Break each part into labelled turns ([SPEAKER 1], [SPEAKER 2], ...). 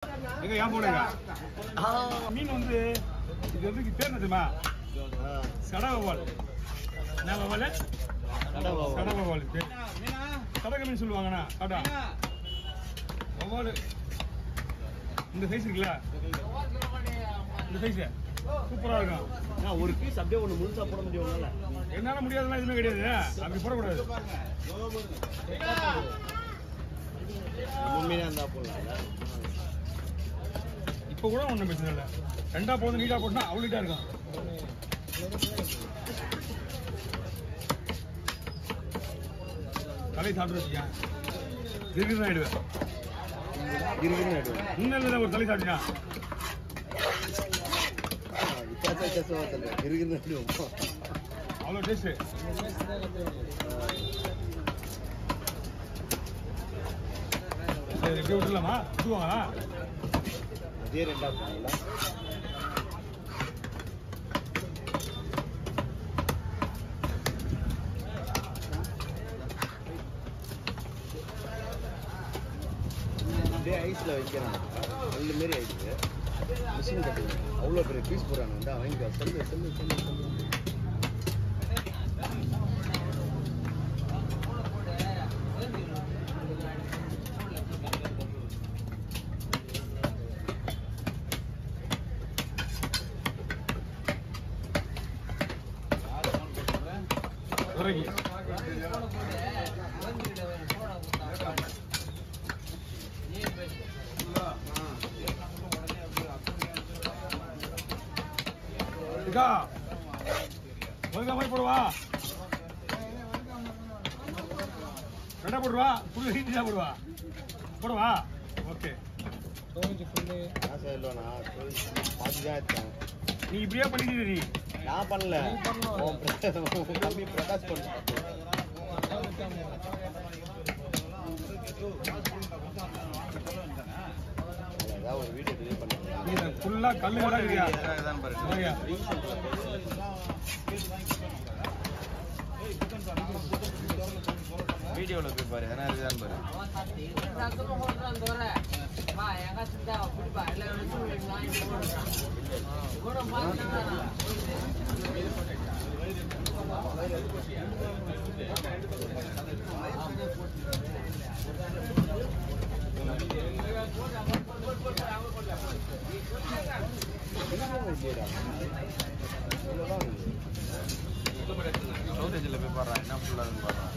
[SPEAKER 1] எங்க ஏன் போனீங்க மீன் வந்து இது வந்து பேர் தெரியுமா சடவவால் என்ன வவால் சடவவால் கடக மீன் சொல்லுவாங்கண்ணா காட்டா வவால் இந்த சைஸ் இருக்குல்ல இந்த சைஸ் சூப்பரா இருக்கும்
[SPEAKER 2] ஒரு பீஸ் அப்படியே ஒன்று முழுசா போட முடியும்
[SPEAKER 1] என்னால முடியாதுன்னா எதுவுமே கிடையாது அப்படி போடக்கூடாது இப்ப கூட ஒண்ணும் பிரச்சனை இல்லை ரெண்டா போதும் நீட்டா போட்டா அவ்வளோட்டா இருக்கும் தலை சாப்பிட்டு வச்சியா கிருகிருன்னு ஆயிடுவேன் இன்னும் ஒரு தலை சாப்பிட்டா அவ்வளோ டேஸ்ட் எப்படி விட்டுலாமா விட்டுவாங்களா
[SPEAKER 2] அதே ரெண்டா போனீங்களா அப்படியே ஐஸ்ல வைக்கிறாங்க அந்த மாரி ஆயிடுது மிஷின் கட்டுங்க அவ்வளோ பெரிய பீஸ் போடுறாங்க வந்து வாங்கிக்கோ சொல்லு சொல்லு சொல்லு சொல்லு
[SPEAKER 1] போடுவா ரெண்டா போடுவா புது ஹீட்டா போடுவா போடுவா ஓகே நீ இப்படியே பண்ணிட்டு நீ
[SPEAKER 2] நான் பண்ணல தம்பி பிரகாஷ் பண்ண ஒரு வீடியோ டெலிட் பண்ணி
[SPEAKER 1] ஃபுல்லா கல்லு கூட இல்லையா
[SPEAKER 2] வீடியோல போய் பாரு ஏன்னா இதுதான் பாரு ஸ்டோரேஜில் போய் பாடுறான் என்ன ஃபுல்லாக பாடுறான்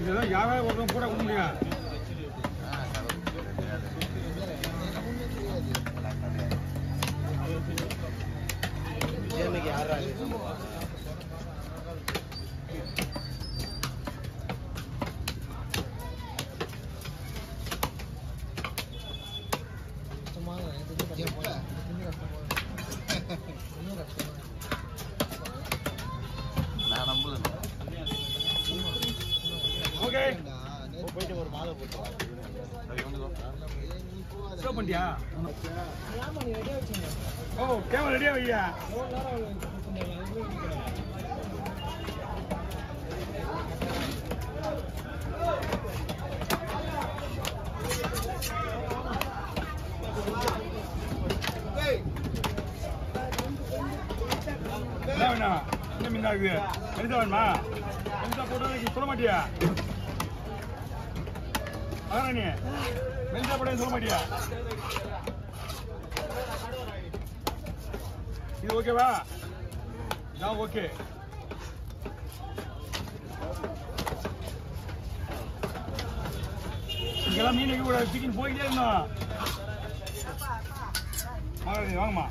[SPEAKER 1] இதெல்லாம் யாராவது ஒருத்தன் கூட கொடுக்க முடியாது
[SPEAKER 2] நான் நம்புறேன்
[SPEAKER 1] ஓகே
[SPEAKER 2] போயிட்டு ஒரு மாலை போட்டு
[SPEAKER 1] ஸ்டாப் பண்ணியா ஓ கேமரா ரெடியா வையா என்ன இன்னும் மீன் ஆகுது கணிதா வேணுமா கணிதா போட்டு சொல்ல மாட்டியா அதான் நீ மெல்தா போட சொல்ல மாட்டியா இது ஓகேவா நான் ஓகே இங்கெல்லாம் மீன் கூட சிக்கன் போய்கிட்டே இருந்தோம் மகாராணி வாங்கம்மா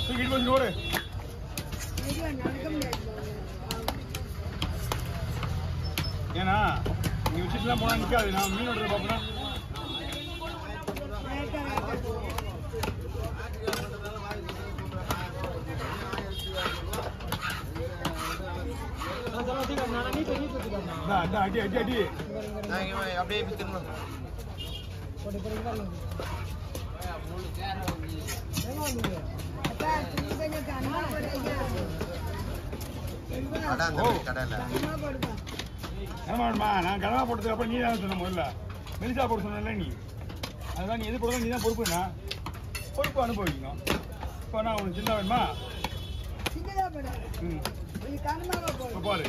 [SPEAKER 1] தூக்கிட்டு வந்து ஓடு ஏன்னா நீ வச்சுட்டுலாம் போனா நிற்காது நான் மீன் ஓடுறத பார்ப்பேன் அடி அடி அடி
[SPEAKER 2] அப்படியே வித்துணும்
[SPEAKER 1] என்னமா நான் கடமா போட்டதுக்கு அப்புறம் நீ தான் சொன்ன முதல்ல மெலிசா போட சொன்னல நீ அதுதான் நீ எது போடுறதா நீ தான் பொறுப்புண்ணா பொறுப்பு அனுபவிக்கணும் இப்போ நான் உனக்கு சின்ன வேணுமா இப்போ பாரு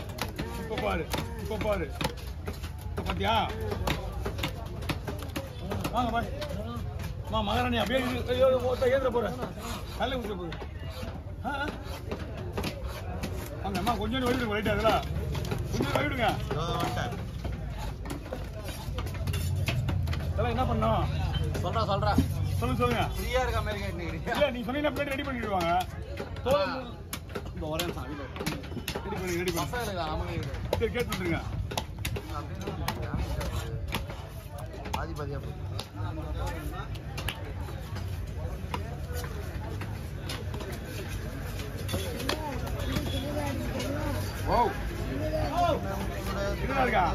[SPEAKER 1] இப்போ பாரு இப்போ பாரு இப்போ பார்த்தியா வாங்க பாய் மகாராணி அப்படியே ஏந்திர போற நல்ல ஊற்ற போகுது வாங்க அம்மா கொஞ்சம் வழிவிடுங்க ரைட்டு அதெல்லாம் கொஞ்சம் வழிவிடுங்க அதெல்லாம் என்ன பண்ணோம்
[SPEAKER 2] சொல்றா
[SPEAKER 1] சொல்லுங்க
[SPEAKER 2] ஃப்ரீயா இருக்க மாதிரி கேட்டீங்க
[SPEAKER 1] இல்ல நீ சொன்னீங்கன்னா பிளேட் ரெடி பண்ணிடுவாங்க
[SPEAKER 2] இந்த ஒரே நிமிஷம்
[SPEAKER 1] ரெடி பண்ணி சரி கேட்டு வந்துருங்க
[SPEAKER 2] பாதி பாதியா
[SPEAKER 1] ஓ இதுதான் இருக்கா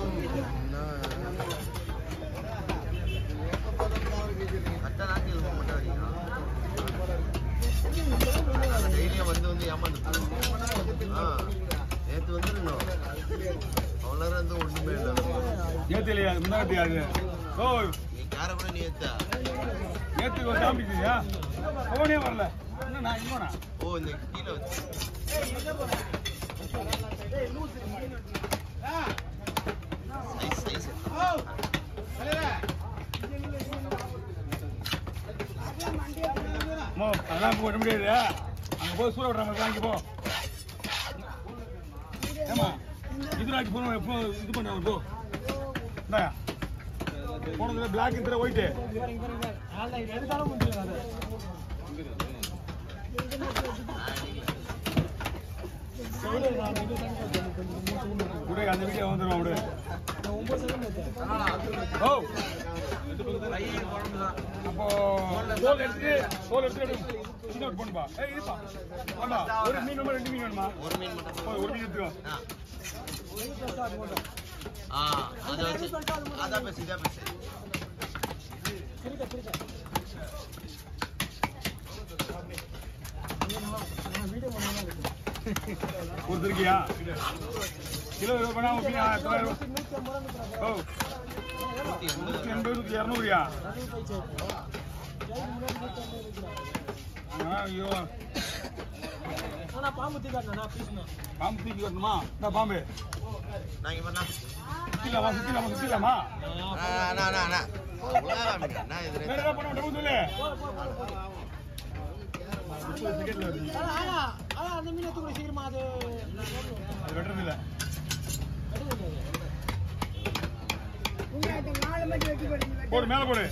[SPEAKER 2] டெய்லியும் வந்து ஏமாந்து நேற்று வந்துருந்தோம் அவ்வளோ வந்து ஒன்றுமே இல்லை
[SPEAKER 1] நேற்று இல்லையா முன்னாடி அது ஓ
[SPEAKER 2] யாரை கூட நீ ஏத்தா
[SPEAKER 1] நேற்றுக்கு ஒரு காமிக்கிறியா போனே வரல இன்னும் நான் இன்னொன்னா
[SPEAKER 2] ஓ இந்த கீழே வச்சு
[SPEAKER 1] அதெல்லாம் போட முடியாது அங்க போய் சூட விடுற மாதிரி வாங்கி போ ஏமா இதுராக்கி போன எப்போ இது பண்ண போ இந்தாயா போனதுல பிளாக் இருக்கிற ஒயிட்டு அந்த வீடியோ வந்துடும் அப்படி ஓ அப்போ தோல் எடுத்து சின்ன பண்ணுப்பா இருப்பா வேண்டா ஒரு மீன் வேணுமா 2 மீன் வேணுமா ஒரு மீன் எடுத்துக்கோ
[SPEAKER 2] அதான் பேசு இதான் பேசு
[SPEAKER 1] கொடுத்துருக்கியா கிலோ வேணா ஓ 180 200யா ஐயோ பாம்பு தூக்கி வரணுமா இந்த பாம்பு சுத்திலாமா போடு மேல போடு